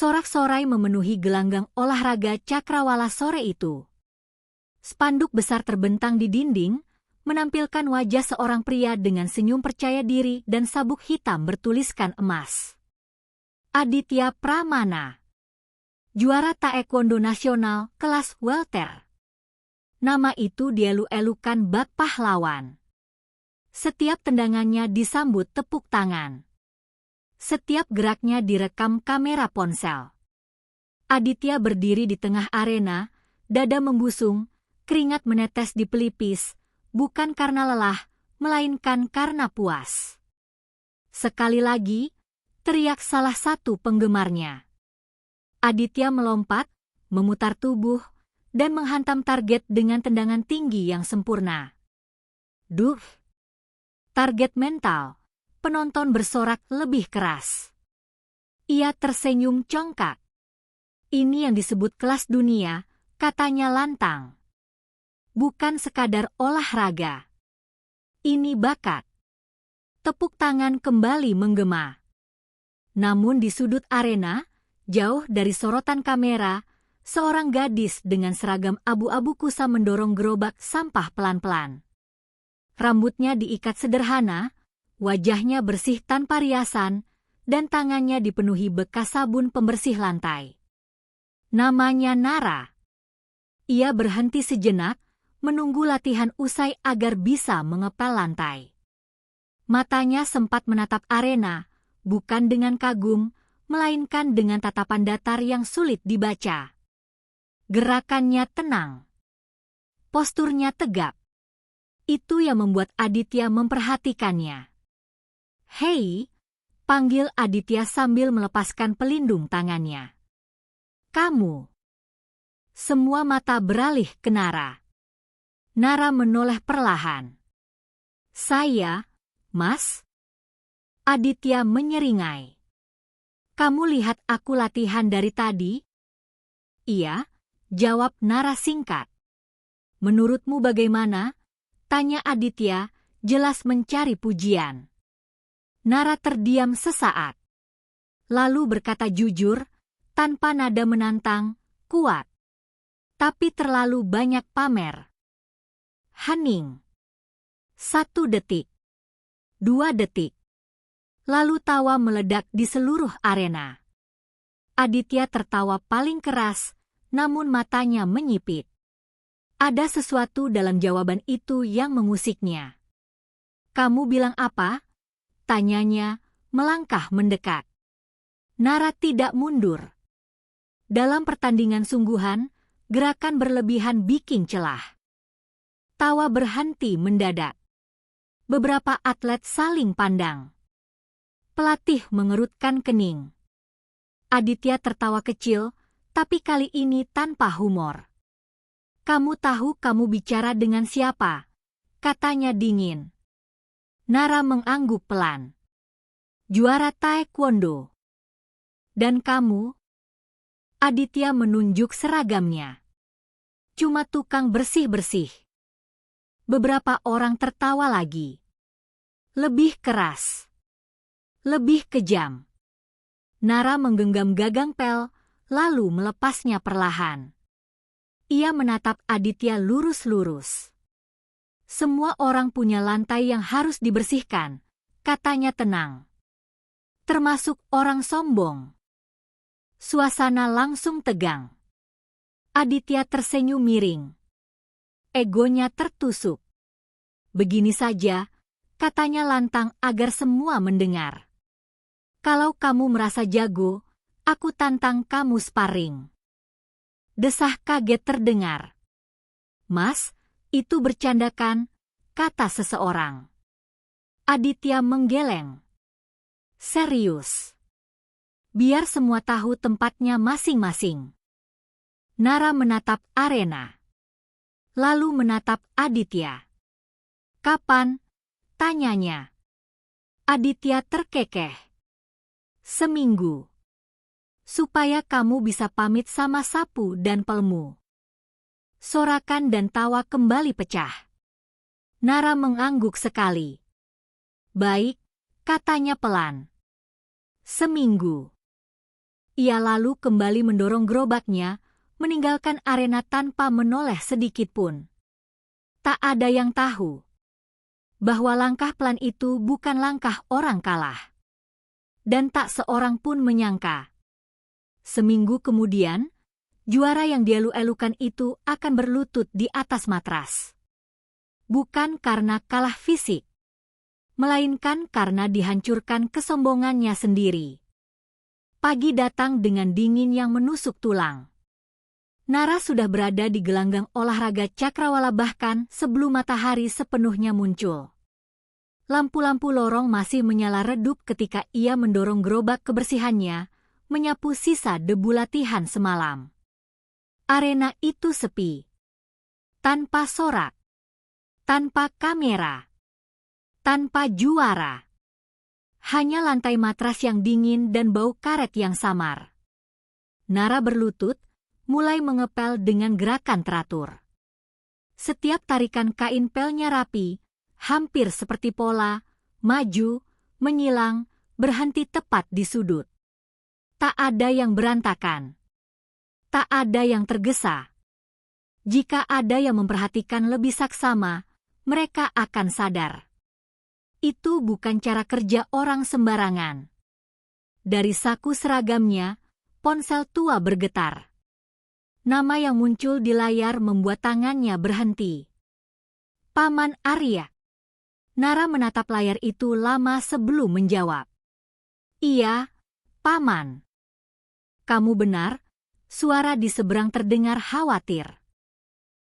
Sorak-sorai memenuhi gelanggang olahraga cakrawala sore itu. Spanduk besar terbentang di dinding, menampilkan wajah seorang pria dengan senyum percaya diri dan sabuk hitam bertuliskan emas. Aditya Pramana, juara taekwondo nasional kelas welter. Nama itu dielu-elukan bak pahlawan. Setiap tendangannya disambut tepuk tangan. Setiap geraknya direkam kamera ponsel. Aditya berdiri di tengah arena, dada membusung, keringat menetes di pelipis, bukan karena lelah, melainkan karena puas. Sekali lagi, teriak salah satu penggemarnya. Aditya melompat, memutar tubuh, dan menghantam target dengan tendangan tinggi yang sempurna. Duh! Target mental. Penonton bersorak lebih keras. Ia tersenyum congkak. Ini yang disebut kelas dunia, katanya lantang. Bukan sekadar olahraga. Ini bakat. Tepuk tangan kembali menggema. Namun di sudut arena, jauh dari sorotan kamera, seorang gadis dengan seragam abu-abu kusa mendorong gerobak sampah pelan-pelan. Rambutnya diikat sederhana, wajahnya bersih tanpa riasan, dan tangannya dipenuhi bekas sabun pembersih lantai. Namanya Nara. Ia berhenti sejenak, menunggu latihan usai agar bisa mengepel lantai. Matanya sempat menatap arena, bukan dengan kagum, melainkan dengan tatapan datar yang sulit dibaca. Gerakannya tenang. Posturnya tegap. Itu yang membuat Aditya memperhatikannya. "Hei," panggil Aditya sambil melepaskan pelindung tangannya. "Kamu." Semua mata beralih ke Nara. Nara menoleh perlahan. "Saya, Mas?" Aditya menyeringai. "Kamu lihat aku latihan dari tadi?" "Iya," jawab Nara singkat. "Menurutmu bagaimana?" tanya Aditya, jelas mencari pujian. Nara terdiam sesaat. Lalu berkata jujur, tanpa nada menantang, "Kuat. Tapi terlalu banyak pamer." Hening. 1 detik. 2 detik. Lalu tawa meledak di seluruh arena. Aditya tertawa paling keras, namun matanya menyipit. Ada sesuatu dalam jawaban itu yang mengusiknya. "Kamu bilang apa?" tanyanya, melangkah mendekat. Nara tidak mundur. Dalam pertandingan sungguhan, gerakan berlebihan bikin celah. Tawa berhenti mendadak. Beberapa atlet saling pandang. Pelatih mengerutkan kening. Aditya tertawa kecil, tapi kali ini tanpa humor. "Kamu tahu kamu bicara dengan siapa?" katanya dingin. Nara mengangguk pelan. "Juara taekwondo." "Dan kamu?" Aditya menunjuk seragamnya. "Cuma tukang bersih-bersih." Beberapa orang tertawa lagi. Lebih keras. Lebih kejam. Nara menggenggam gagang pel, lalu melepasnya perlahan. Ia menatap Aditya lurus-lurus. "Semua orang punya lantai yang harus dibersihkan," katanya tenang. "Termasuk orang sombong." Suasana langsung tegang. Aditya tersenyum miring. Egonya tertusuk. "Begini saja," katanya lantang agar semua mendengar. "Kalau kamu merasa jago, aku tantang kamu sparring." Desah kaget terdengar. "Mas, itu bercanda kan?" kata seseorang. Aditya menggeleng. "Serius. Biar semua tahu tempatnya masing-masing." Nara menatap arena. Lalu menatap Aditya. "Kapan?" tanyanya. Aditya terkekeh. "Seminggu. Supaya kamu bisa pamit sama sapu dan pelmu." Sorakan dan tawa kembali pecah. Nara mengangguk sekali. "Baik," katanya pelan. "Seminggu." Ia lalu kembali mendorong gerobaknya, meninggalkan arena tanpa menoleh sedikit pun. Tak ada yang tahu bahwa langkah pelan itu bukan langkah orang kalah. Dan tak seorang pun menyangka. Seminggu kemudian, juara yang dielu-elukan itu akan berlutut di atas matras. Bukan karena kalah fisik, melainkan karena dihancurkan kesombongannya sendiri. Pagi datang dengan dingin yang menusuk tulang. Nara sudah berada di gelanggang olahraga Cakrawala bahkan sebelum matahari sepenuhnya muncul. Lampu-lampu lorong masih menyala redup ketika ia mendorong gerobak kebersihannya, menyapu sisa debu latihan semalam. Arena itu sepi. Tanpa sorak. Tanpa kamera. Tanpa juara. Hanya lantai matras yang dingin dan bau karet yang samar. Nara berlutut, mulai mengepel dengan gerakan teratur. Setiap tarikan kain pelnya rapi, hampir seperti pola, maju, menyilang, berhenti tepat di sudut. Tak ada yang berantakan. Tak ada yang tergesa. Jika ada yang memperhatikan lebih saksama, mereka akan sadar. Itu bukan cara kerja orang sembarangan. Dari saku seragamnya, ponsel tua bergetar. Nama yang muncul di layar membuat tangannya berhenti. Paman Arya. Nara menatap layar itu lama sebelum menjawab. Iya, Paman. Kamu benar, suara di seberang terdengar khawatir.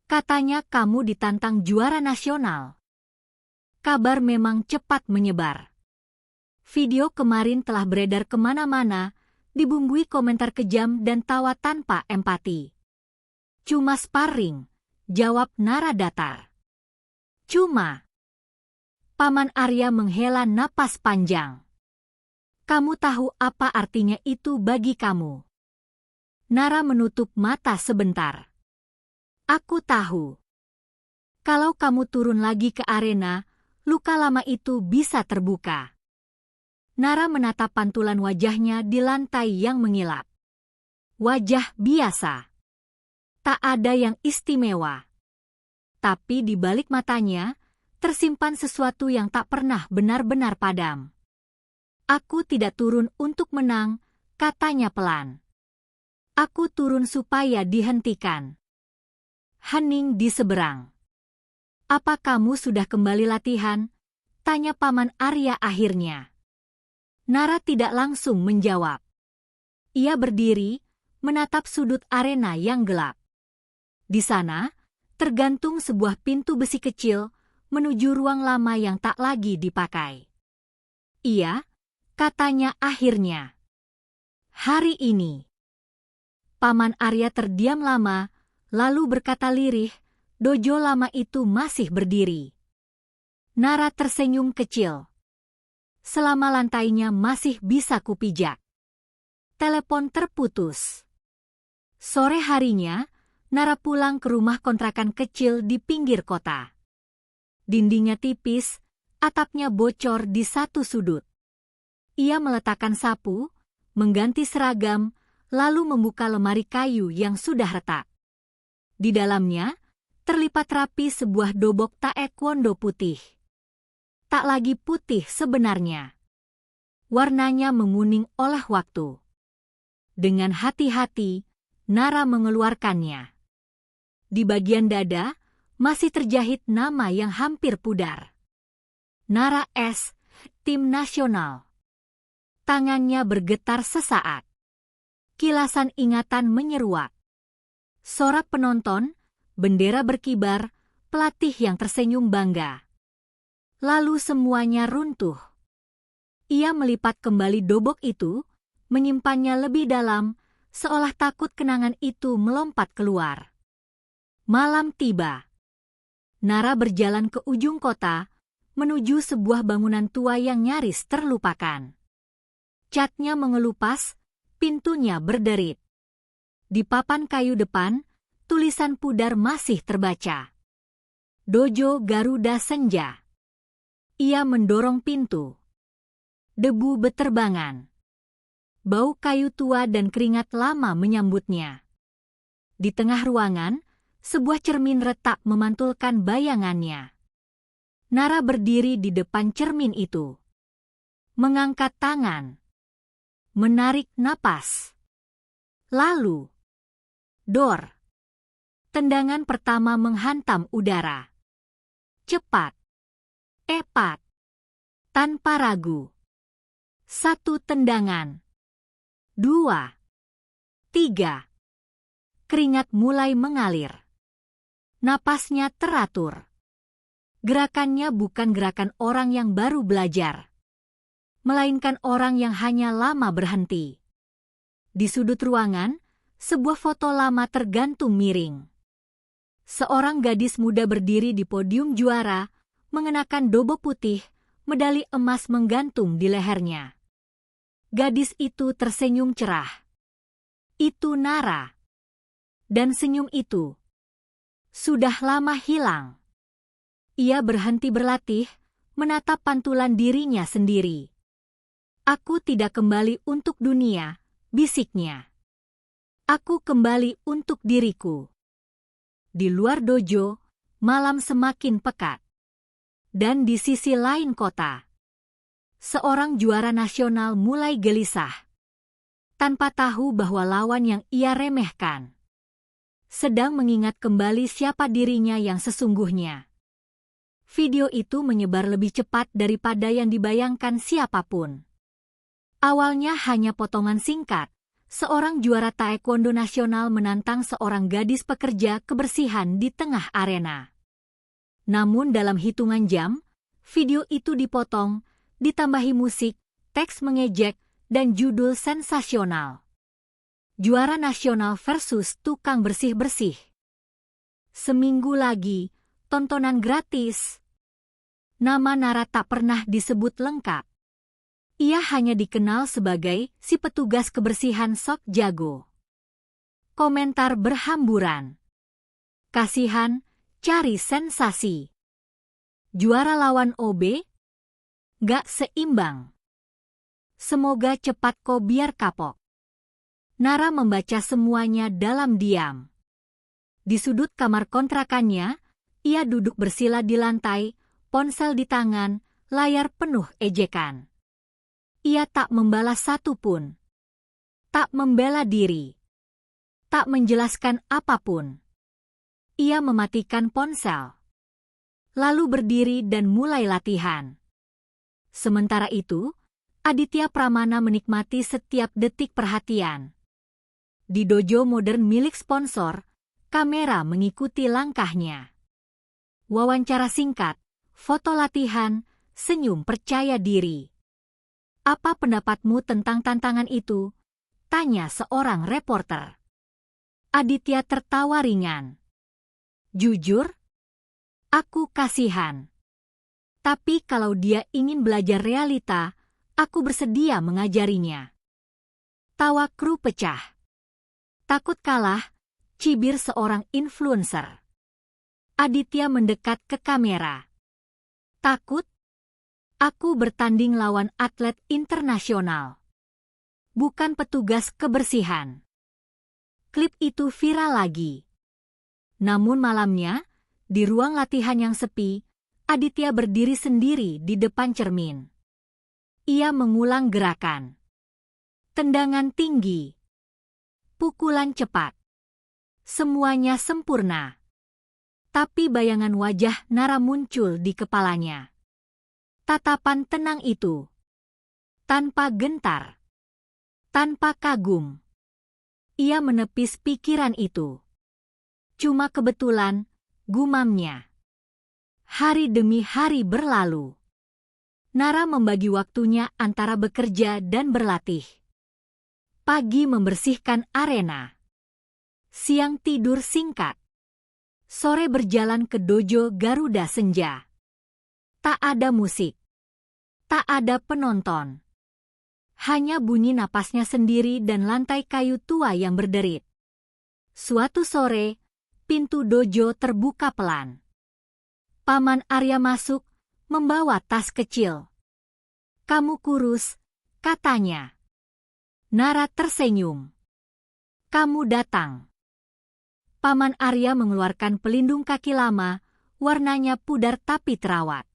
Katanya kamu ditantang juara nasional. Kabar memang cepat menyebar. Video kemarin telah beredar kemana-mana, dibumbui komentar kejam dan tawa tanpa empati. Cuma sparring, jawab Nara datar. Cuma. Paman Arya menghela napas panjang. Kamu tahu apa artinya itu bagi kamu? Nara menutup mata sebentar. Aku tahu. Kalau kamu turun lagi ke arena, luka lama itu bisa terbuka. Nara menatap pantulan wajahnya di lantai yang mengilap. Wajah biasa. Tak ada yang istimewa. Tapi di balik matanya, tersimpan sesuatu yang tak pernah benar-benar padam. Aku tidak turun untuk menang, katanya pelan. Aku turun supaya dihentikan. Hening di seberang. Apa kamu sudah kembali latihan? Tanya Paman Arya akhirnya. Nara tidak langsung menjawab. Ia berdiri, menatap sudut arena yang gelap. Di sana, tergantung sebuah pintu besi kecil menuju ruang lama yang tak lagi dipakai. Iya, katanya akhirnya. Hari ini. Paman Arya terdiam lama, lalu berkata lirih, dojo lama itu masih berdiri. Nara tersenyum kecil. Selama lantainya masih bisa kupijak. Telepon terputus. Sore harinya, Nara pulang ke rumah kontrakan kecil di pinggir kota. Dindingnya tipis, atapnya bocor di satu sudut. Ia meletakkan sapu, mengganti seragam, lalu membuka lemari kayu yang sudah retak. Di dalamnya, terlipat rapi sebuah dobok taekwondo putih. Tak lagi putih sebenarnya. Warnanya menguning oleh waktu. Dengan hati-hati, Nara mengeluarkannya. Di bagian dada, masih terjahit nama yang hampir pudar. Nara S, Tim Nasional. Tangannya bergetar sesaat. Kilasan ingatan menyeruak. Sorak penonton, bendera berkibar, pelatih yang tersenyum bangga. Lalu semuanya runtuh. Ia melipat kembali dobok itu, menyimpannya lebih dalam, seolah takut kenangan itu melompat keluar. Malam tiba. Nara berjalan ke ujung kota, menuju sebuah bangunan tua yang nyaris terlupakan. Catnya mengelupas, pintunya berderit. Di papan kayu depan, tulisan pudar masih terbaca. Dojo Garuda Senja. Ia mendorong pintu. Debu beterbangan. Bau kayu tua dan keringat lama menyambutnya. Di tengah ruangan, sebuah cermin retak memantulkan bayangannya. Nara berdiri di depan cermin itu. Mengangkat tangan. Menarik napas. Lalu, dor. Tendangan pertama menghantam udara. Cepat. Epat. Tanpa ragu. 1 tendangan. 2. 3. Keringat mulai mengalir. Napasnya teratur. Gerakannya bukan gerakan orang yang baru belajar, melainkan orang yang hanya lama berhenti. Di sudut ruangan, sebuah foto lama tergantung miring. Seorang gadis muda berdiri di podium juara, mengenakan dobok putih, medali emas menggantung di lehernya. Gadis itu tersenyum cerah. Itu Nara. Dan senyum itu sudah lama hilang. Ia berhenti berlatih, menatap pantulan dirinya sendiri. Aku tidak kembali untuk dunia, bisiknya. Aku kembali untuk diriku. Di luar dojo, malam semakin pekat. Dan di sisi lain kota, seorang juara nasional mulai gelisah. Tanpa tahu bahwa lawan yang ia remehkan sedang mengingat kembali siapa dirinya yang sesungguhnya. Video itu menyebar lebih cepat daripada yang dibayangkan siapapun. Awalnya hanya potongan singkat, seorang juara taekwondo nasional menantang seorang gadis pekerja kebersihan di tengah arena. Namun dalam hitungan jam, video itu dipotong, ditambahi musik, teks mengejek, dan judul sensasional. Juara nasional versus tukang bersih-bersih. Seminggu lagi, tontonan gratis. Nama Nara tak pernah disebut lengkap. Ia hanya dikenal sebagai si petugas kebersihan sok jago. Komentar berhamburan. Kasihan, cari sensasi. Juara lawan OB? Gak seimbang. Semoga cepat kau biar kapok. Nara membaca semuanya dalam diam. Di sudut kamar kontrakannya, ia duduk bersila di lantai, ponsel di tangan, layar penuh ejekan. Ia tak membalas satu pun. Tak membela diri. Tak menjelaskan apapun. Ia mematikan ponsel. Lalu berdiri dan mulai latihan. Sementara itu, Aditya Pramana menikmati setiap detik perhatian. Di dojo modern milik sponsor, kamera mengikuti langkahnya. Wawancara singkat, foto latihan, senyum percaya diri. Apa pendapatmu tentang tantangan itu? Tanya seorang reporter. Aditya tertawa ringan. Jujur? Aku kasihan. Tapi kalau dia ingin belajar realita, aku bersedia mengajarinya. Tawa kru pecah. Takut kalah, cibir seorang influencer. Aditya mendekat ke kamera. Takut? Aku bertanding lawan atlet internasional. Bukan petugas kebersihan. Klip itu viral lagi. Namun malamnya, di ruang latihan yang sepi, Aditya berdiri sendiri di depan cermin. Ia mengulang gerakan. Tendangan tinggi. Pukulan cepat. Semuanya sempurna. Tapi bayangan wajah Nara muncul di kepalanya. Tatapan tenang itu. Tanpa gentar. Tanpa kagum. Ia menepis pikiran itu. Cuma kebetulan, gumamnya. Hari demi hari berlalu. Nara membagi waktunya antara bekerja dan berlatih. Pagi membersihkan arena. Siang tidur singkat. Sore berjalan ke dojo Garuda Senja. Tak ada musik. Tak ada penonton. Hanya bunyi napasnya sendiri dan lantai kayu tua yang berderit. Suatu sore, pintu dojo terbuka pelan. Paman Arya masuk, membawa tas kecil. Kamu kurus, katanya. Nara tersenyum. Kamu datang. Paman Arya mengeluarkan pelindung kaki lama, warnanya pudar tapi terawat.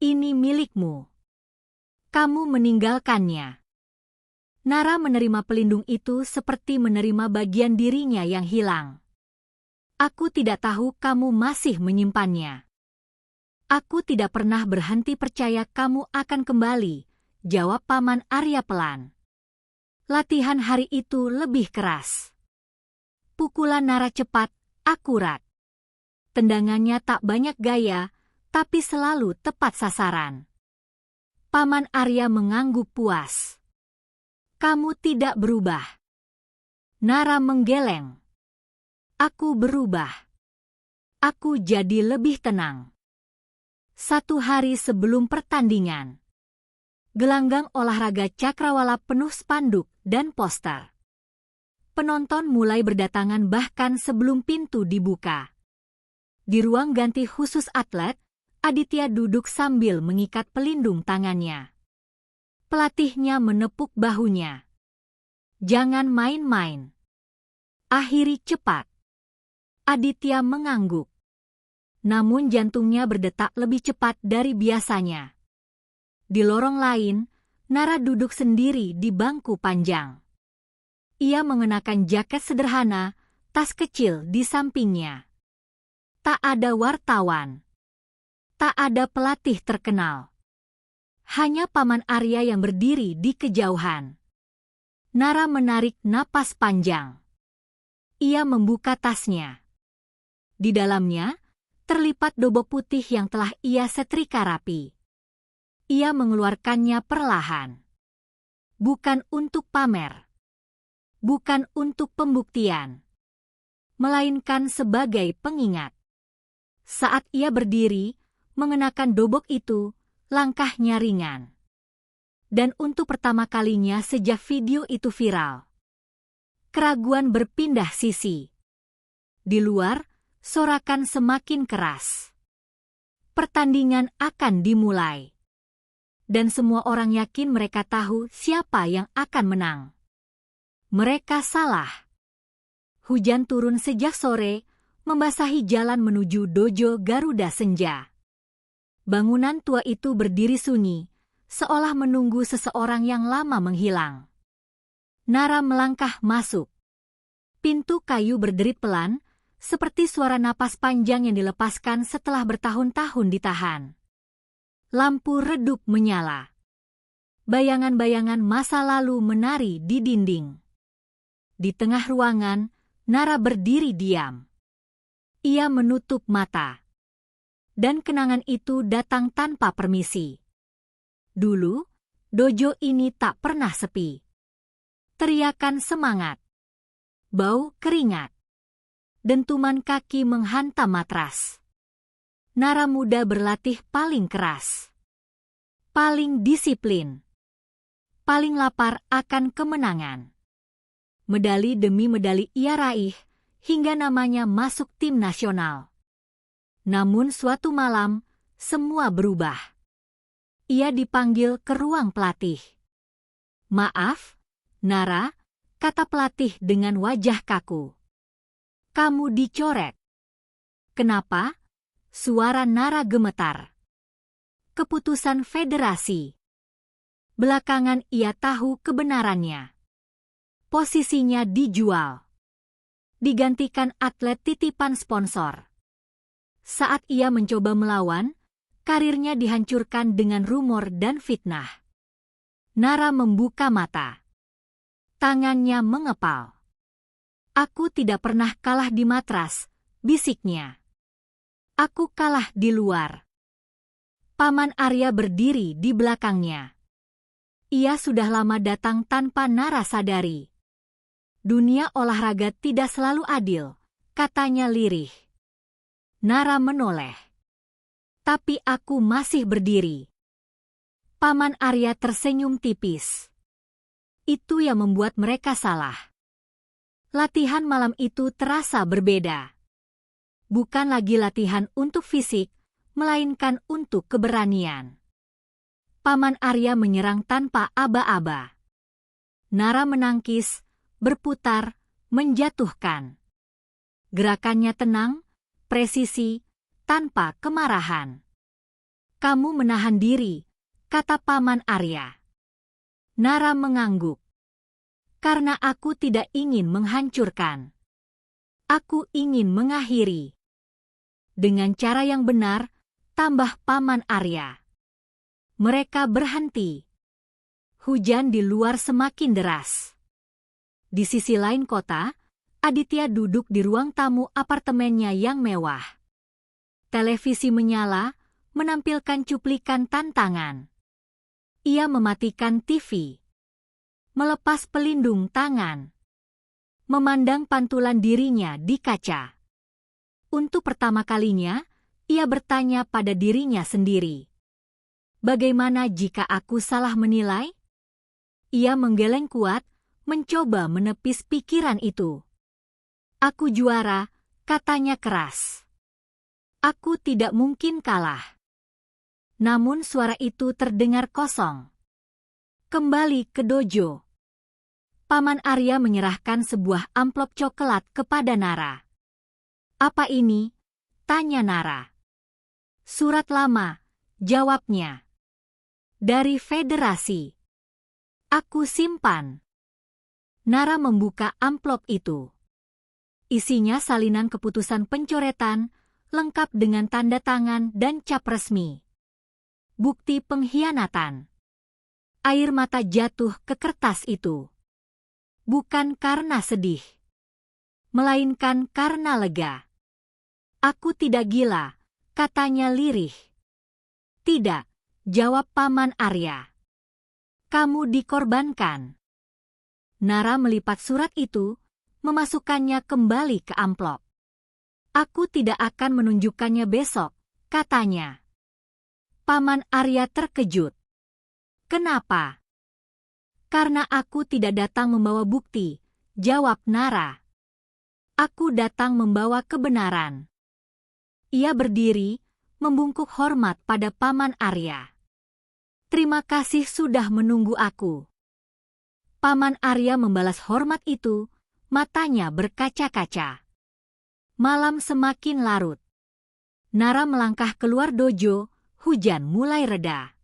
Ini milikmu. Kamu meninggalkannya. Nara menerima pelindung itu seperti menerima bagian dirinya yang hilang. Aku tidak tahu kamu masih menyimpannya. Aku tidak pernah berhenti percaya kamu akan kembali, jawab Paman Arya pelan. Latihan hari itu lebih keras. Pukulan Nara cepat, akurat. Tendangannya tak banyak gaya, tapi selalu tepat sasaran. Paman Arya mengangguk puas. Kamu tidak berubah. Nara menggeleng. Aku berubah. Aku jadi lebih tenang. 1 hari sebelum pertandingan. Gelanggang olahraga Cakrawala penuh spanduk dan poster. Penonton mulai berdatangan bahkan sebelum pintu dibuka. Di ruang ganti khusus atlet, Aditya duduk sambil mengikat pelindung tangannya. Pelatihnya menepuk bahunya. Jangan main-main. Akhiri cepat. Aditya mengangguk. Namun jantungnya berdetak lebih cepat dari biasanya. Di lorong lain, Nara duduk sendiri di bangku panjang. Ia mengenakan jaket sederhana, tas kecil di sampingnya. Tak ada wartawan. Tak ada pelatih terkenal. Hanya Paman Arya yang berdiri di kejauhan. Nara menarik napas panjang. Ia membuka tasnya. Di dalamnya, terlipat dobok putih yang telah ia setrika rapi. Ia mengeluarkannya perlahan. Bukan untuk pamer. Bukan untuk pembuktian, melainkan sebagai pengingat. Saat ia berdiri, mengenakan dobok itu, langkahnya ringan. Dan untuk pertama kalinya sejak video itu viral, keraguan berpindah sisi. Di luar, sorakan semakin keras. Pertandingan akan dimulai. Dan semua orang yakin mereka tahu siapa yang akan menang. Mereka salah. Hujan turun sejak sore, membasahi jalan menuju dojo Garuda Senja. Bangunan tua itu berdiri sunyi, seolah menunggu seseorang yang lama menghilang. Nara melangkah masuk. Pintu kayu berderit pelan, seperti suara napas panjang yang dilepaskan setelah bertahun-tahun ditahan. Lampu redup menyala. Bayangan-bayangan masa lalu menari di dinding. Di tengah ruangan, Nara berdiri diam. Ia menutup mata. Dan kenangan itu datang tanpa permisi. Dulu, dojo ini tak pernah sepi. Teriakan semangat. Bau keringat. Dentuman kaki menghantam matras. Nara muda berlatih paling keras. Paling disiplin. Paling lapar akan kemenangan. Medali demi medali ia raih, hingga namanya masuk tim nasional. Namun suatu malam, semua berubah. Ia dipanggil ke ruang pelatih. Maaf, Nara, kata pelatih dengan wajah kaku. Kamu dicoret. Kenapa? Suara Nara gemetar. Keputusan federasi. Belakangan ia tahu kebenarannya. Posisinya dijual. Digantikan atlet titipan sponsor. Saat ia mencoba melawan, karirnya dihancurkan dengan rumor dan fitnah. Nara membuka mata. Tangannya mengepal. Aku tidak pernah kalah di matras, bisiknya. Aku kalah di luar. Paman Arya berdiri di belakangnya. Ia sudah lama datang tanpa Nara sadari. Dunia olahraga tidak selalu adil, katanya lirih. Nara menoleh. Tapi aku masih berdiri. Paman Arya tersenyum tipis. Itu yang membuat mereka salah. Latihan malam itu terasa berbeda. Bukan lagi latihan untuk fisik, melainkan untuk keberanian. Paman Arya menyerang tanpa aba-aba. Nara menangkis, berputar, menjatuhkan. Gerakannya tenang, presisi, tanpa kemarahan. Kamu menahan diri, kata Paman Arya. Nara mengangguk. Karena aku tidak ingin menghancurkan. Aku ingin mengakhiri. Dengan cara yang benar, tambah Paman Arya. Mereka berhenti. Hujan di luar semakin deras. Di sisi lain kota, Aditya duduk di ruang tamu apartemennya yang mewah. Televisi menyala, menampilkan cuplikan tantangan. Ia mematikan TV. Melepas pelindung tangan. Memandang pantulan dirinya di kaca. Untuk pertama kalinya, ia bertanya pada dirinya sendiri. Bagaimana jika aku salah menilai? Ia menggeleng kuat, mencoba menepis pikiran itu. Aku juara, katanya keras. Aku tidak mungkin kalah. Namun suara itu terdengar kosong. Kembali ke dojo. Paman Arya menyerahkan sebuah amplop coklat kepada Nara. Apa ini? Tanya Nara. Surat lama, jawabnya. Dari Federasi. Aku simpan. Nara membuka amplop itu. Isinya salinan keputusan pencoretan, lengkap dengan tanda tangan dan cap resmi. Bukti pengkhianatan. Air mata jatuh ke kertas itu. Bukan karena sedih. Melainkan karena lega. Aku tidak gila, katanya lirih. Tidak, jawab Paman Arya. Kamu dikorbankan. Nara melipat surat itu, memasukkannya kembali ke amplop. Aku tidak akan menunjukkannya besok, katanya. Paman Arya terkejut. Kenapa? Karena aku tidak datang membawa bukti, jawab Nara. Aku datang membawa kebenaran. Ia berdiri, membungkuk hormat pada Paman Arya. Terima kasih sudah menunggu aku. Paman Arya membalas hormat itu, matanya berkaca-kaca. Malam semakin larut. Nara melangkah keluar dojo, hujan mulai reda.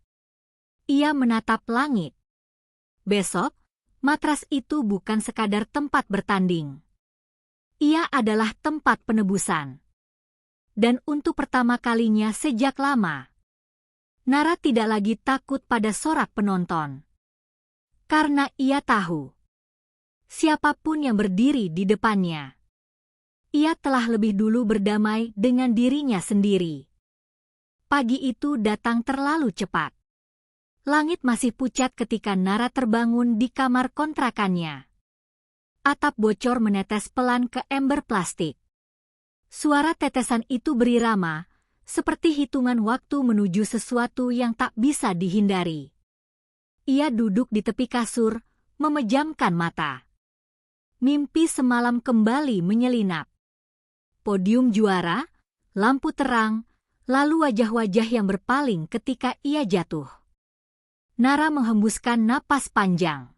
Ia menatap langit. Besok, matras itu bukan sekadar tempat bertanding. Ia adalah tempat penebusan. Dan untuk pertama kalinya sejak lama, Nara tidak lagi takut pada sorak penonton. Karena ia tahu, siapapun yang berdiri di depannya, ia telah lebih dulu berdamai dengan dirinya sendiri. Pagi itu datang terlalu cepat. Langit masih pucat ketika Nara terbangun di kamar kontrakannya. Atap bocor menetes pelan ke ember plastik. Suara tetesan itu berirama, seperti hitungan waktu menuju sesuatu yang tak bisa dihindari. Ia duduk di tepi kasur, memejamkan mata. Mimpi semalam kembali menyelinap. Podium juara, lampu terang, lalu wajah-wajah yang berpaling ketika ia jatuh. Nara menghembuskan napas panjang.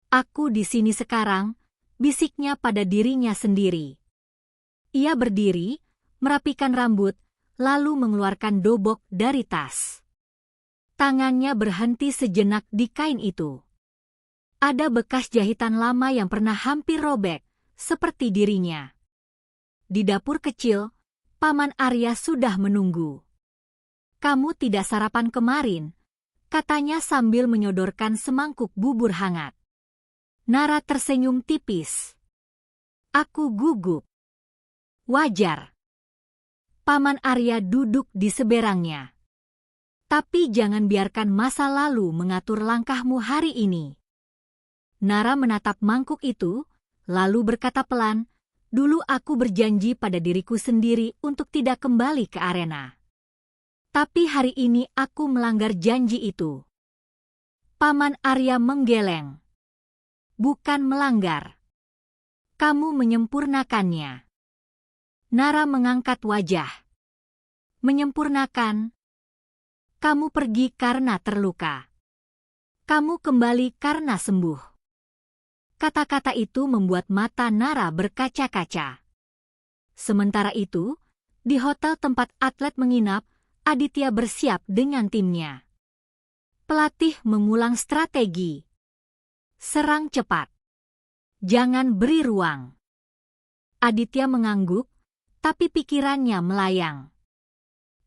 Aku di sini sekarang, bisiknya pada dirinya sendiri. Ia berdiri, merapikan rambut, lalu mengeluarkan dobok dari tas. Tangannya berhenti sejenak di kain itu. Ada bekas jahitan lama yang pernah hampir robek, seperti dirinya. Di dapur kecil, Paman Arya sudah menunggu. Kamu tidak sarapan kemarin, katanya sambil menyodorkan semangkuk bubur hangat. Nara tersenyum tipis. Aku gugup. Wajar. Paman Arya duduk di seberangnya. Tapi jangan biarkan masa lalu mengatur langkahmu hari ini. Nara menatap mangkuk itu, lalu berkata pelan, dulu aku berjanji pada diriku sendiri untuk tidak kembali ke arena. Tapi hari ini aku melanggar janji itu. Paman Arya menggeleng. Bukan melanggar. Kamu menyempurnakannya. Nara mengangkat wajah. Menyempurnakan. Kamu pergi karena terluka. Kamu kembali karena sembuh. Kata-kata itu membuat mata Nara berkaca-kaca. Sementara itu, di hotel tempat atlet menginap, Aditya bersiap dengan timnya. Pelatih mengulang strategi. Serang cepat. Jangan beri ruang. Aditya mengangguk, tapi pikirannya melayang.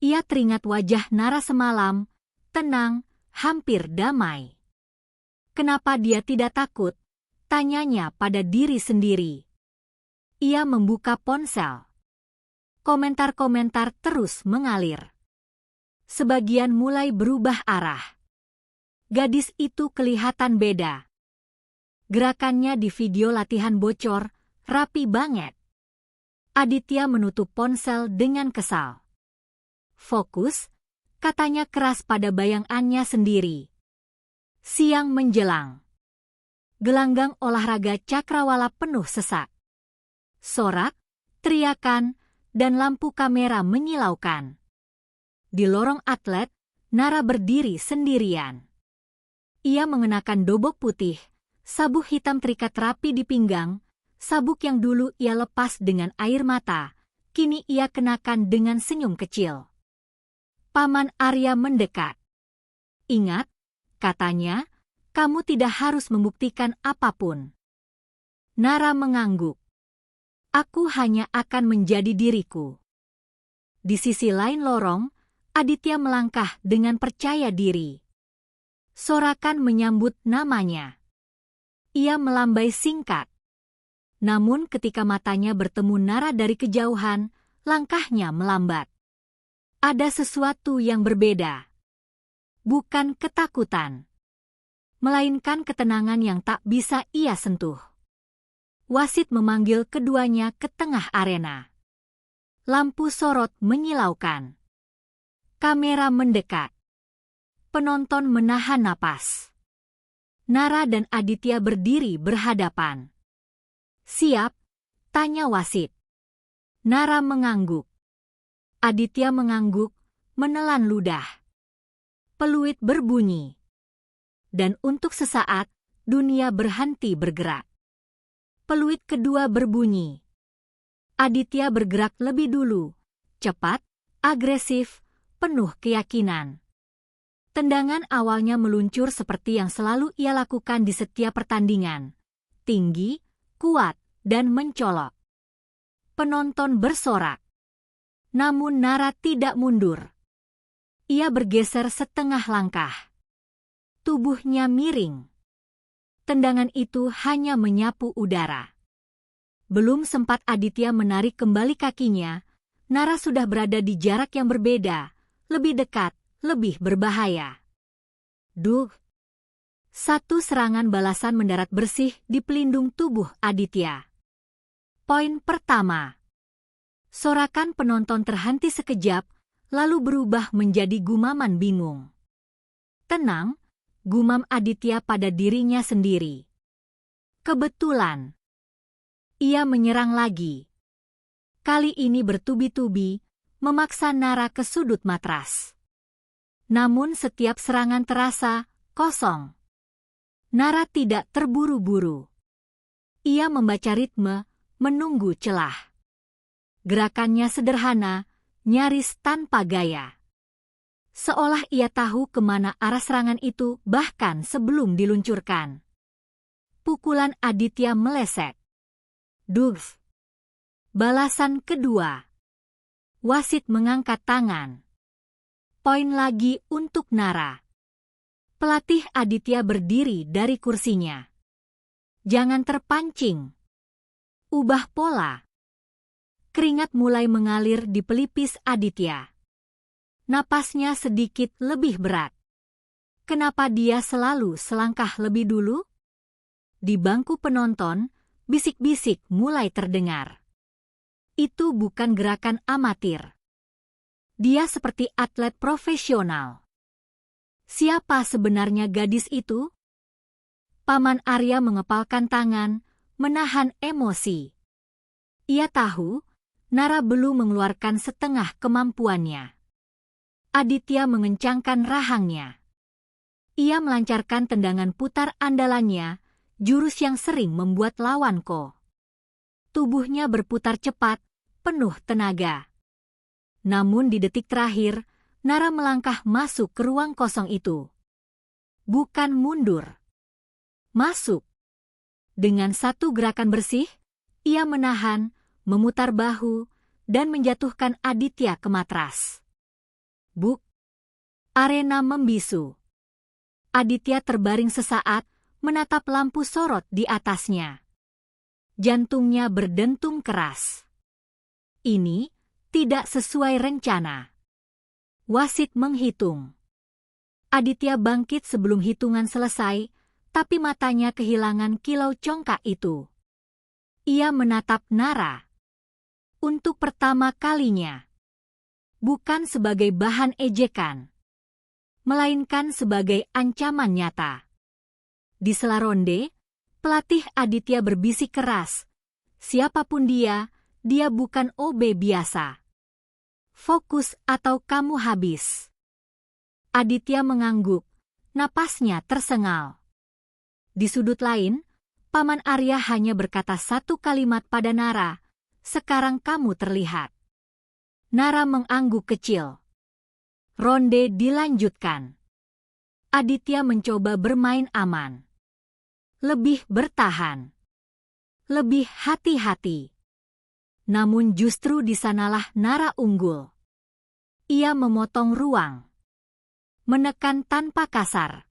Ia teringat wajah Nara semalam, tenang, hampir damai. Kenapa dia tidak takut? Tanyanya pada diri sendiri. Ia membuka ponsel. Komentar-komentar terus mengalir. Sebagian mulai berubah arah. Gadis itu kelihatan beda. Gerakannya di video latihan bocor, rapi banget. Aditya menutup ponsel dengan kesal. Fokus, katanya keras pada bayangannya sendiri. Siang menjelang. Gelanggang olahraga cakrawala penuh sesak. Sorak, teriakan, dan lampu kamera menyilaukan. Di lorong atlet, Nara berdiri sendirian. Ia mengenakan dobok putih, sabuk hitam terikat rapi di pinggang, sabuk yang dulu ia lepas dengan air mata, kini ia kenakan dengan senyum kecil. Paman Arya mendekat. Ingat, katanya, kamu tidak harus membuktikan apapun. Nara mengangguk. Aku hanya akan menjadi diriku. Di sisi lain lorong, Aditya melangkah dengan percaya diri. Sorakan menyambut namanya. Ia melambai singkat. Namun ketika matanya bertemu Nara dari kejauhan, langkahnya melambat. Ada sesuatu yang berbeda. Bukan ketakutan, melainkan ketenangan yang tak bisa ia sentuh. Wasit memanggil keduanya ke tengah arena. Lampu sorot menyilaukan. Kamera mendekat. Penonton menahan napas. Nara dan Aditya berdiri berhadapan. Siap? Tanya wasit. Nara mengangguk. Aditya mengangguk, menelan ludah. Peluit berbunyi. Dan untuk sesaat, dunia berhenti bergerak. Peluit kedua berbunyi. Aditya bergerak lebih dulu, cepat, agresif, penuh keyakinan. Tendangan awalnya meluncur seperti yang selalu ia lakukan di setiap pertandingan. Tinggi, kuat, dan mencolok. Penonton bersorak. Namun Nara tidak mundur. Ia bergeser setengah langkah. Tubuhnya miring. Tendangan itu hanya menyapu udara. Belum sempat Aditya menarik kembali kakinya, Nara sudah berada di jarak yang berbeda, lebih dekat, lebih berbahaya. Duh! Satu serangan balasan mendarat bersih di pelindung tubuh Aditya. Poin pertama. Sorakan penonton terhenti sekejap, lalu berubah menjadi gumaman bingung. Tenang, gumam Aditya pada dirinya sendiri. Kebetulan. Ia menyerang lagi. Kali ini bertubi-tubi, memaksa Nara ke sudut matras. Namun setiap serangan terasa kosong. Nara tidak terburu-buru. Ia membaca ritme, menunggu celah. Gerakannya sederhana, nyaris tanpa gaya. Seolah ia tahu kemana arah serangan itu bahkan sebelum diluncurkan. Pukulan Aditya meleset. Duh! Balasan kedua. Wasit mengangkat tangan. Poin lagi untuk Nara. Pelatih Aditya berdiri dari kursinya. Jangan terpancing. Ubah pola. Keringat mulai mengalir di pelipis Aditya. Napasnya sedikit lebih berat. Kenapa dia selalu selangkah lebih dulu? Di bangku penonton, bisik-bisik mulai terdengar. Itu bukan gerakan amatir. Dia seperti atlet profesional. Siapa sebenarnya gadis itu? Paman Arya mengepalkan tangan, menahan emosi. Ia tahu, Nara belum mengeluarkan setengah kemampuannya. Aditya mengencangkan rahangnya. Ia melancarkan tendangan putar andalannya, jurus yang sering membuat lawan Ko. Tubuhnya berputar cepat, penuh tenaga. Namun di detik terakhir, Nara melangkah masuk ke ruang kosong itu. Bukan mundur. Masuk. Dengan satu gerakan bersih, ia menahan, memutar bahu, dan menjatuhkan Aditya ke matras. Buk! Arena membisu. Aditya terbaring sesaat, menatap lampu sorot di atasnya. Jantungnya berdentum keras. Ini tidak sesuai rencana. Wasit menghitung. Aditya bangkit sebelum hitungan selesai, tapi matanya kehilangan kilau congkak itu. Ia menatap Nara. Untuk pertama kalinya. Bukan sebagai bahan ejekan, melainkan sebagai ancaman nyata. Di sela ronde, pelatih Aditya berbisik keras. Siapapun dia bukan OB biasa. Fokus atau kamu habis. Aditya mengangguk, napasnya tersengal. Di sudut lain, Paman Arya hanya berkata satu kalimat pada Nara, "Sekarang kamu terlihat." Nara mengangguk kecil. Ronde dilanjutkan. Aditya mencoba bermain aman. Lebih bertahan. Lebih hati-hati. Namun justru di sanalah Nara unggul. Ia memotong ruang. Menekan tanpa kasar.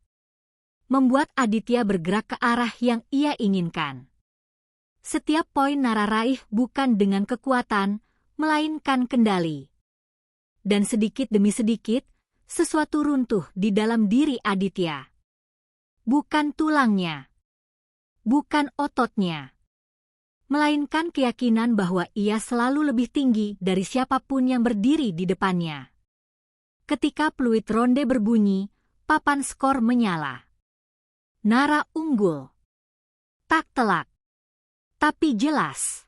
Membuat Aditya bergerak ke arah yang ia inginkan. Setiap poin Nara raih bukan dengan kekuatan, melainkan kendali. Dan sedikit demi sedikit, sesuatu runtuh di dalam diri Aditya. Bukan tulangnya. Bukan ototnya. Melainkan keyakinan bahwa ia selalu lebih tinggi dari siapapun yang berdiri di depannya. Ketika peluit ronde berbunyi, papan skor menyala. Nara unggul. Tak telak. Tapi jelas.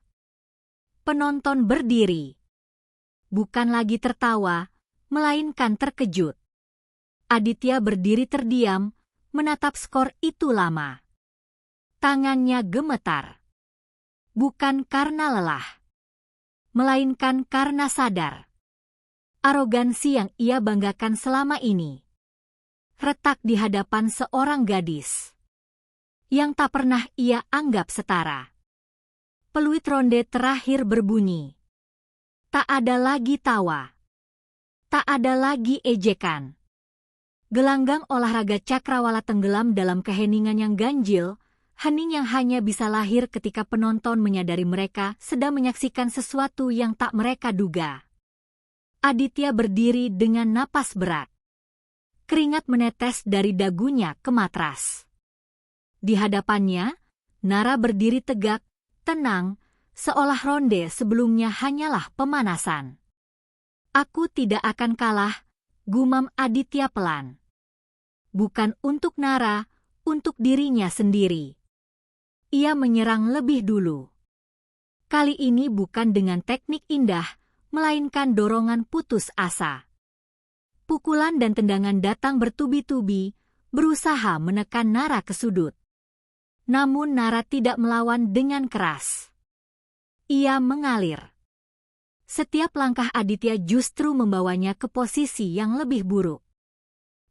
Penonton berdiri. Bukan lagi tertawa, melainkan terkejut. Aditya berdiri terdiam, menatap skor itu lama. Tangannya gemetar. Bukan karena lelah, melainkan karena sadar. Arogansi yang ia banggakan selama ini retak di hadapan seorang gadis yang tak pernah ia anggap setara. Peluit ronde terakhir berbunyi. Tak ada lagi tawa. Tak ada lagi ejekan. Gelanggang olahraga cakrawala tenggelam dalam keheningan yang ganjil, hening yang hanya bisa lahir ketika penonton menyadari mereka sedang menyaksikan sesuatu yang tak mereka duga. Aditya berdiri dengan napas berat. Keringat menetes dari dagunya ke matras. Di hadapannya, Nara berdiri tegak, tenang, seolah ronde sebelumnya hanyalah pemanasan. "Aku tidak akan kalah," gumam Aditya pelan. Bukan untuk Nara, untuk dirinya sendiri. Ia menyerang lebih dulu. Kali ini bukan dengan teknik indah, melainkan dorongan putus asa. Pukulan dan tendangan datang bertubi-tubi, berusaha menekan Nara ke sudut. Namun Nara tidak melawan dengan keras. Ia mengalir. Setiap langkah Aditya justru membawanya ke posisi yang lebih buruk.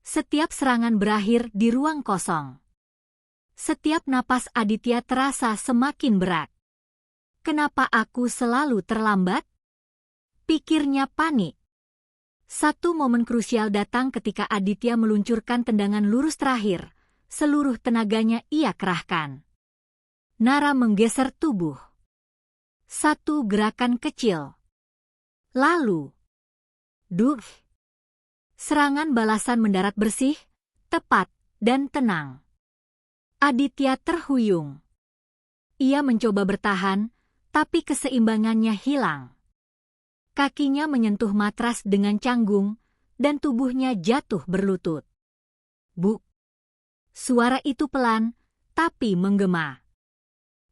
Setiap serangan berakhir di ruang kosong. Setiap napas Aditya terasa semakin berat. Kenapa aku selalu terlambat? Pikirnya panik. Satu momen krusial datang ketika Aditya meluncurkan tendangan lurus terakhir. Seluruh tenaganya ia kerahkan. Nara menggeser tubuh. Satu gerakan kecil. Lalu, duh. Serangan balasan mendarat bersih, tepat, dan tenang. Aditya terhuyung. Ia mencoba bertahan, tapi keseimbangannya hilang. Kakinya menyentuh matras dengan canggung, dan tubuhnya jatuh berlutut. Buk! Suara itu pelan, tapi menggema.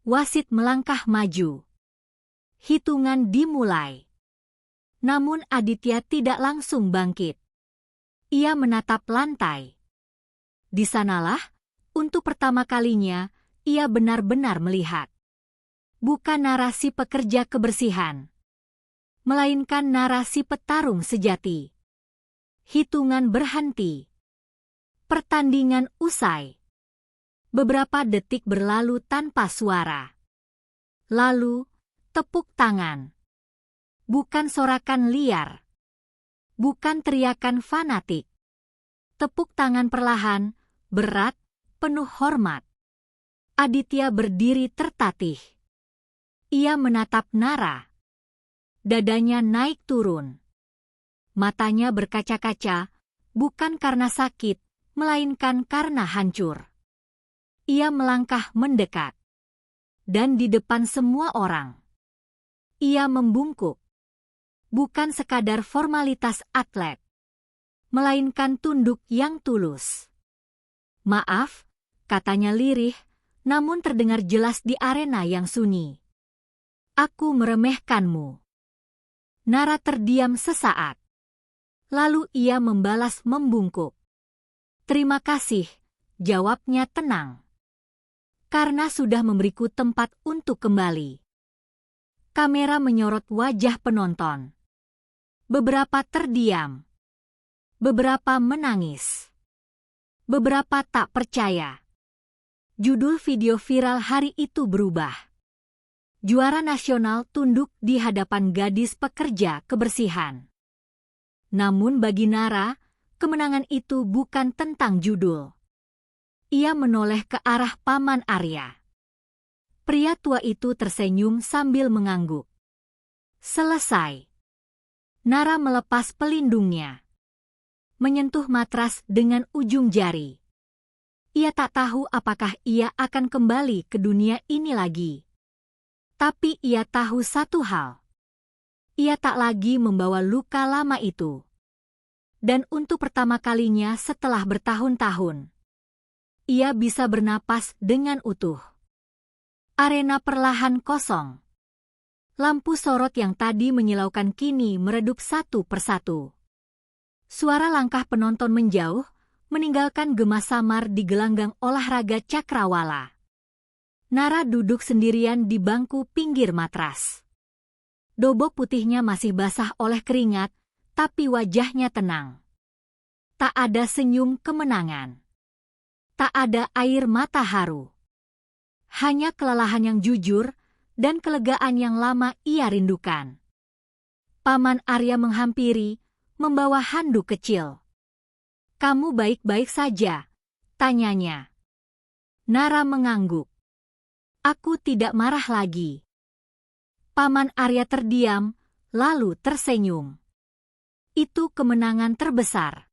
Wasit melangkah maju. Hitungan dimulai. Namun Aditya tidak langsung bangkit. Ia menatap lantai. Di sanalah, untuk pertama kalinya, ia benar-benar melihat. Bukan narasi pekerja kebersihan, melainkan narasi petarung sejati. Hitungan berhenti. Pertandingan usai. Beberapa detik berlalu tanpa suara. Lalu, tepuk tangan. Bukan sorakan liar. Bukan teriakan fanatik. Tepuk tangan perlahan, berat, penuh hormat. Aditya berdiri tertatih. Ia menatap Nara. Dadanya naik turun. Matanya berkaca-kaca, bukan karena sakit, melainkan karena hancur. Ia melangkah mendekat. Dan di depan semua orang, ia membungkuk. Bukan sekadar formalitas atlet, melainkan tunduk yang tulus. Maaf, katanya lirih, namun terdengar jelas di arena yang sunyi. Aku meremehkanmu. Nara terdiam sesaat. Lalu ia membalas membungkuk. Terima kasih, jawabnya tenang. Karena sudah memberiku tempat untuk kembali. Kamera menyorot wajah penonton. Beberapa terdiam. Beberapa menangis. Beberapa tak percaya. Judul video viral hari itu berubah. Juara nasional tunduk di hadapan gadis pekerja kebersihan. Namun bagi Nara, kemenangan itu bukan tentang judul. Ia menoleh ke arah Paman Arya. Pria tua itu tersenyum sambil mengangguk. Selesai. Nara melepas pelindungnya. Menyentuh matras dengan ujung jari. Ia tak tahu apakah ia akan kembali ke dunia ini lagi. Tapi ia tahu satu hal. Ia tak lagi membawa luka lama itu. Dan untuk pertama kalinya setelah bertahun-tahun, ia bisa bernapas dengan utuh. Arena perlahan kosong. Lampu sorot yang tadi menyilaukan kini meredup satu persatu. Suara langkah penonton menjauh, meninggalkan gema samar di gelanggang olahraga Cakrawala. Nara duduk sendirian di bangku pinggir matras. Dobok putihnya masih basah oleh keringat, tapi wajahnya tenang. Tak ada senyum kemenangan. Tak ada air mata haru. Hanya kelelahan yang jujur dan kelegaan yang lama ia rindukan. Paman Arya menghampiri, membawa handuk kecil. Kamu baik-baik saja? Tanyanya. Nara mengangguk. Aku tidak marah lagi. Paman Arya terdiam, lalu tersenyum. Itu kemenangan terbesar.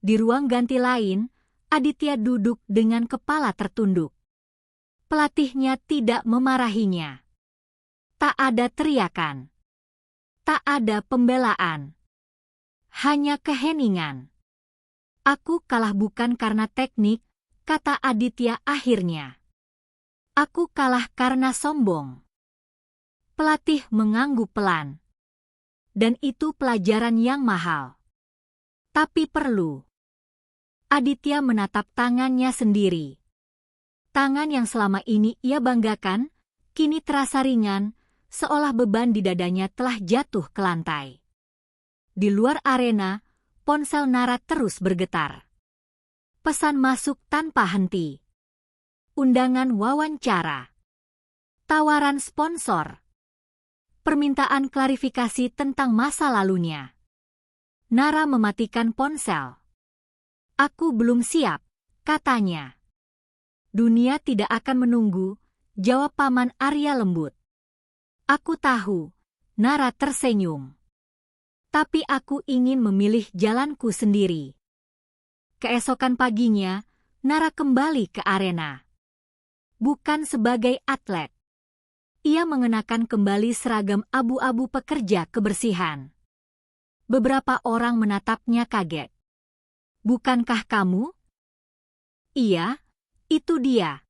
Di ruang ganti lain, Aditya duduk dengan kepala tertunduk. Pelatihnya tidak memarahinya. Tak ada teriakan. Tak ada pembelaan. Hanya keheningan. Aku kalah bukan karena teknik, kata Aditya akhirnya. Aku kalah karena sombong. Pelatih mengangguk pelan. Dan itu pelajaran yang mahal. Tapi perlu. Aditya menatap tangannya sendiri. Tangan yang selama ini ia banggakan, kini terasa ringan, seolah beban di dadanya telah jatuh ke lantai. Di luar arena, ponsel Nara terus bergetar. Pesan masuk tanpa henti. Undangan wawancara. Tawaran sponsor. Permintaan klarifikasi tentang masa lalunya. Nara mematikan ponsel. Aku belum siap, katanya. Dunia tidak akan menunggu, jawab Paman Arya lembut. Aku tahu, Nara tersenyum. Tapi aku ingin memilih jalanku sendiri. Keesokan paginya, Nara kembali ke arena. Bukan sebagai atlet. Ia mengenakan kembali seragam abu-abu pekerja kebersihan. Beberapa orang menatapnya kaget. Bukankah kamu? Iya. Itu dia.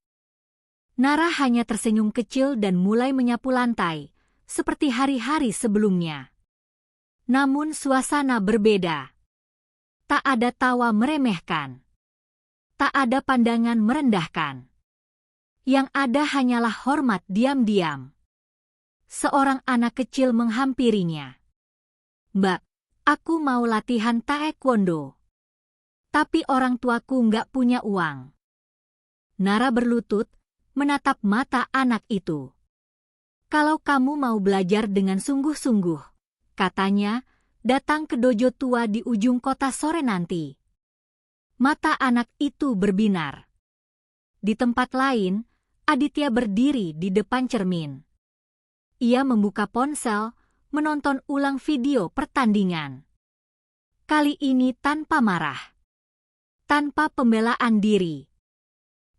Nara hanya tersenyum kecil dan mulai menyapu lantai, seperti hari-hari sebelumnya. Namun suasana berbeda. Tak ada tawa meremehkan. Tak ada pandangan merendahkan. Yang ada hanyalah hormat diam-diam. Seorang anak kecil menghampirinya. "Mbak, aku mau latihan taekwondo. Tapi orang tuaku nggak punya uang." Nara berlutut, menatap mata anak itu. "Kalau kamu mau belajar dengan sungguh-sungguh," katanya, "datang ke dojo tua di ujung kota sore nanti." Mata anak itu berbinar. Di tempat lain, Aditya berdiri di depan cermin. Ia membuka ponsel, menonton ulang video pertandingan. Kali ini tanpa marah. Tanpa pembelaan diri.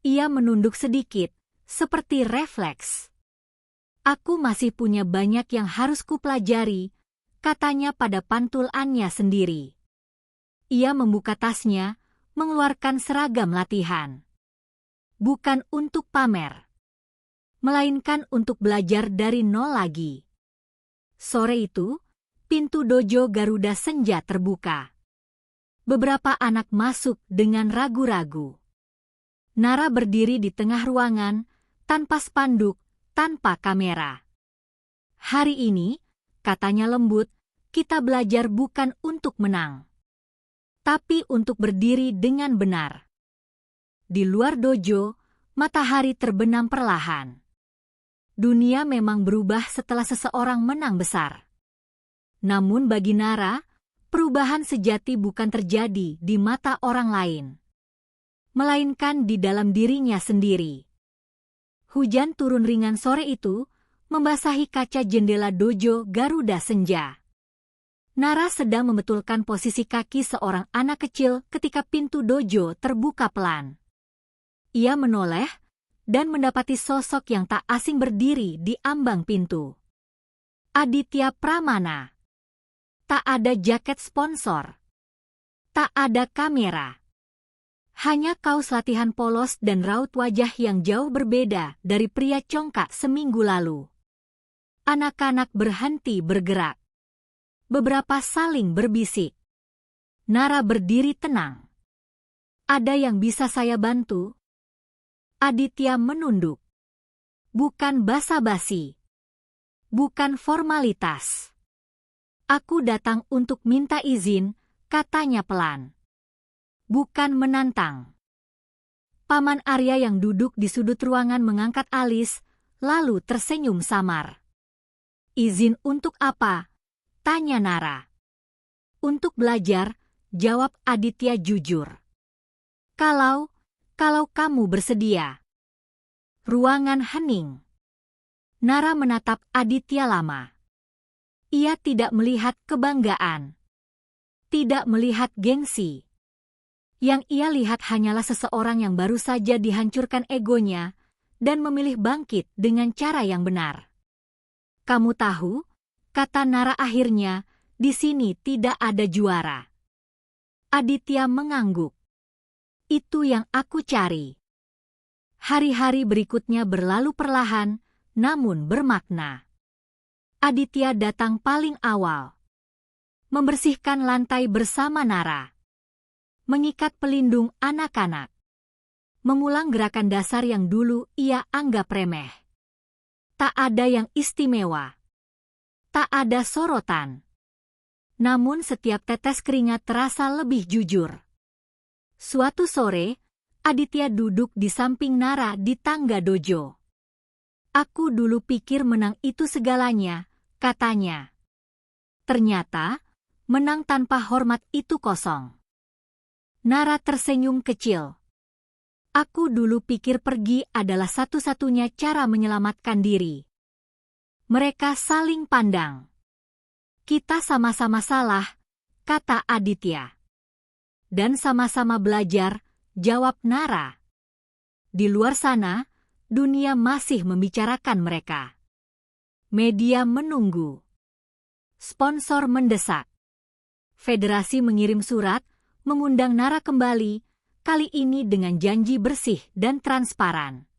Ia menunduk sedikit, seperti refleks. "Aku masih punya banyak yang harus kupelajari," katanya pada pantulannya sendiri. Ia membuka tasnya, mengeluarkan seragam latihan. Bukan untuk pamer, melainkan untuk belajar dari nol lagi. Sore itu, pintu dojo Garuda Senja terbuka. Beberapa anak masuk dengan ragu-ragu. Nara berdiri di tengah ruangan, tanpa spanduk, tanpa kamera. "Hari ini," katanya lembut, "kita belajar bukan untuk menang, tapi untuk berdiri dengan benar." Di luar dojo, matahari terbenam perlahan. Dunia memang berubah setelah seseorang menang besar. Namun bagi Nara, perubahan sejati bukan terjadi di mata orang lain, melainkan di dalam dirinya sendiri. Hujan turun ringan sore itu, membasahi kaca jendela dojo Garuda Senja. Nara sedang membetulkan posisi kaki seorang anak kecil ketika pintu dojo terbuka pelan. Ia menoleh dan mendapati sosok yang tak asing berdiri di ambang pintu. Aditya Pramana. Tak ada jaket sponsor. Tak ada kamera. Hanya kaos latihan polos dan raut wajah yang jauh berbeda dari pria congkak seminggu lalu. Anak-anak berhenti bergerak. Beberapa saling berbisik. Nara berdiri tenang. "Ada yang bisa saya bantu?" Aditya menunduk. "Bukan basa-basi. Bukan formalitas. Aku datang untuk minta izin," katanya pelan. "Bukan menantang." Paman Arya yang duduk di sudut ruangan mengangkat alis, lalu tersenyum samar. "Izin untuk apa?" tanya Nara. "Untuk belajar," jawab Aditya jujur. Kalau kamu bersedia." Ruangan hening. Nara menatap Aditya lama. Ia tidak melihat kebanggaan. Tidak melihat gengsi. Yang ia lihat hanyalah seseorang yang baru saja dihancurkan egonya dan memilih bangkit dengan cara yang benar. "Kamu tahu," kata Nara akhirnya, "di sini tidak ada juara." Aditya mengangguk. "Itu yang aku cari." Hari-hari berikutnya berlalu perlahan, namun bermakna. Aditya datang paling awal. Membersihkan lantai bersama Nara. Mengikat pelindung anak-anak. Mengulang gerakan dasar yang dulu ia anggap remeh. Tak ada yang istimewa. Tak ada sorotan. Namun setiap tetes keringat terasa lebih jujur. Suatu sore, Aditya duduk di samping Nara di tangga dojo. "Aku dulu pikir menang itu segalanya," katanya. "Ternyata, menang tanpa hormat itu kosong." Nara tersenyum kecil. "Aku dulu pikir pergi adalah satu-satunya cara menyelamatkan diri." Mereka saling pandang. "Kita sama-sama salah," kata Aditya. "Dan sama-sama belajar," jawab Nara. Di luar sana, dunia masih membicarakan mereka. Media menunggu. Sponsor mendesak. Federasi mengirim surat, mengundang Nara kembali, kali ini dengan janji bersih dan transparan.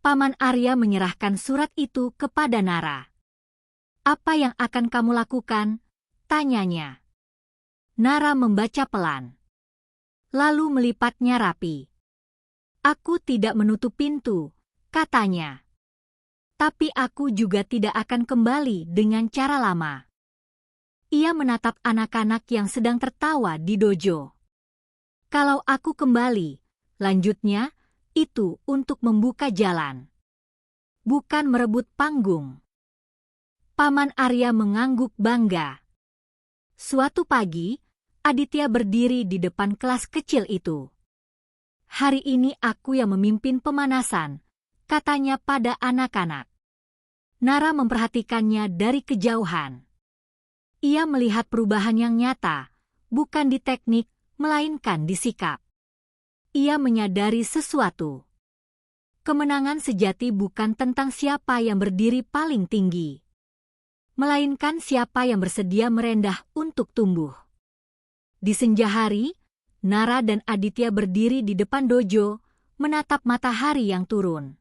Paman Arya menyerahkan surat itu kepada Nara. "Apa yang akan kamu lakukan?" tanyanya. Nara membaca pelan. Lalu melipatnya rapi. "Aku tidak menutup pintu," katanya. Tapi aku juga tidak akan kembali dengan cara lama. Ia menatap anak-anak yang sedang tertawa di dojo. Kalau aku kembali, lanjutnya, itu untuk membuka jalan. Bukan merebut panggung. Paman Arya mengangguk bangga. Suatu pagi, Aditya berdiri di depan kelas kecil itu. Hari ini aku yang memimpin pemanasan, katanya pada anak-anak. Nara memperhatikannya dari kejauhan. Ia melihat perubahan yang nyata, bukan di teknik, melainkan di sikap. Ia menyadari sesuatu. Kemenangan sejati bukan tentang siapa yang berdiri paling tinggi, melainkan siapa yang bersedia merendah untuk tumbuh. Di senja hari, Nara dan Aditya berdiri di depan dojo, menatap matahari yang turun.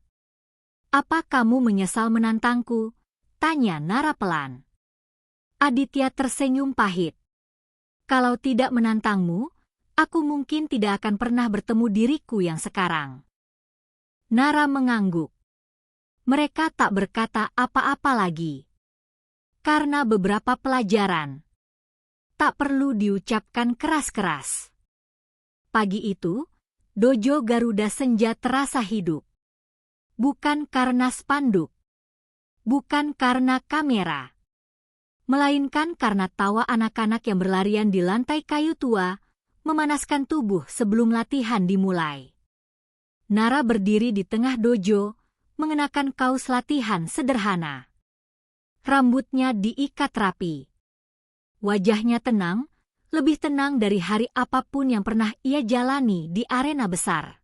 Apa kamu menyesal menantangku? Tanya Nara pelan. Aditya tersenyum pahit. Kalau tidak menantangmu, aku mungkin tidak akan pernah bertemu diriku yang sekarang. Nara mengangguk. Mereka tak berkata apa-apa lagi. Karena beberapa pelajaran tak perlu diucapkan keras-keras. Pagi itu, dojo Garuda Senja terasa hidup. Bukan karena spanduk, bukan karena kamera, melainkan karena tawa anak-anak yang berlarian di lantai kayu tua, memanaskan tubuh sebelum latihan dimulai. Nara berdiri di tengah dojo, mengenakan kaos latihan sederhana. Rambutnya diikat rapi. Wajahnya tenang, lebih tenang dari hari apapun yang pernah ia jalani di arena besar.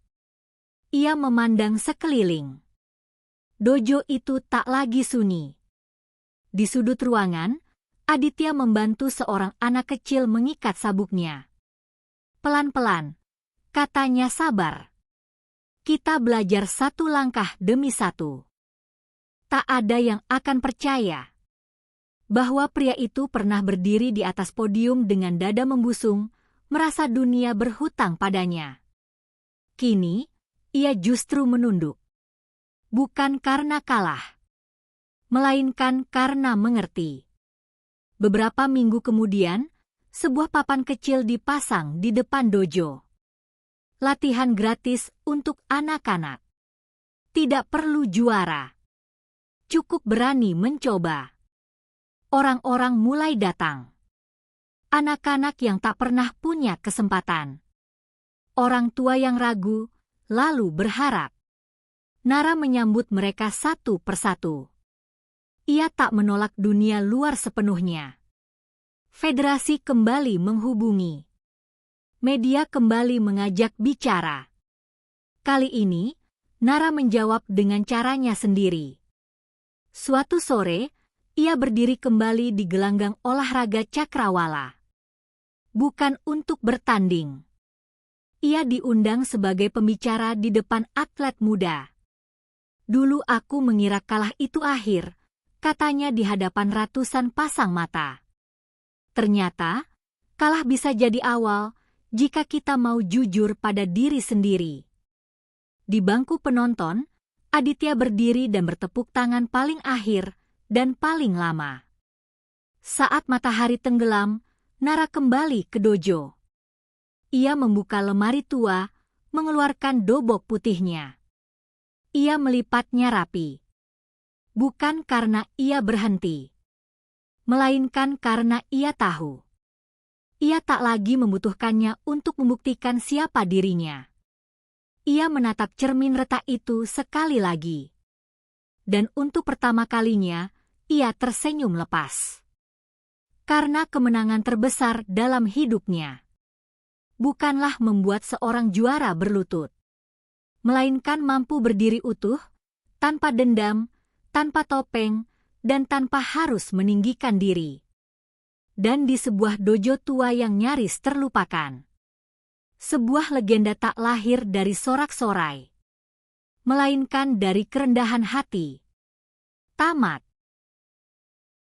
Ia memandang sekeliling. Dojo itu tak lagi sunyi. Di sudut ruangan, Aditya membantu seorang anak kecil mengikat sabuknya. Pelan-pelan, katanya sabar. Kita belajar satu langkah demi satu. Tak ada yang akan percaya bahwa pria itu pernah berdiri di atas podium dengan dada membusung, merasa dunia berhutang padanya. Kini, ia justru menunduk. Bukan karena kalah, melainkan karena mengerti. Beberapa minggu kemudian, sebuah papan kecil dipasang di depan dojo. Latihan gratis untuk anak-anak. Tidak perlu juara. Cukup berani mencoba. Orang-orang mulai datang. Anak-anak yang tak pernah punya kesempatan. Orang tua yang ragu, lalu berharap. Nara menyambut mereka satu persatu. Ia tak menolak dunia luar sepenuhnya. Federasi kembali menghubungi. Media kembali mengajak bicara. Kali ini, Nara menjawab dengan caranya sendiri. Suatu sore, ia berdiri kembali di gelanggang olahraga Cakrawala. Bukan untuk bertanding. Ia diundang sebagai pembicara di depan atlet muda. Dulu aku mengira kalah itu akhir, katanya di hadapan ratusan pasang mata. Ternyata, kalah bisa jadi awal jika kita mau jujur pada diri sendiri. Di bangku penonton, Aditya berdiri dan bertepuk tangan paling akhir dan paling lama. Saat matahari tenggelam, Nara kembali ke dojo. Ia membuka lemari tua, mengeluarkan dobok putihnya. Ia melipatnya rapi. Bukan karena ia berhenti, melainkan karena ia tahu. Ia tak lagi membutuhkannya untuk membuktikan siapa dirinya. Ia menatap cermin retak itu sekali lagi. Dan untuk pertama kalinya, ia tersenyum lepas. Karena kemenangan terbesar dalam hidupnya bukanlah membuat seorang juara berlutut, melainkan mampu berdiri utuh, tanpa dendam, tanpa topeng, dan tanpa harus meninggikan diri. Dan di sebuah dojo tua yang nyaris terlupakan. Sebuah legenda tak lahir dari sorak-sorai, melainkan dari kerendahan hati. Tamat.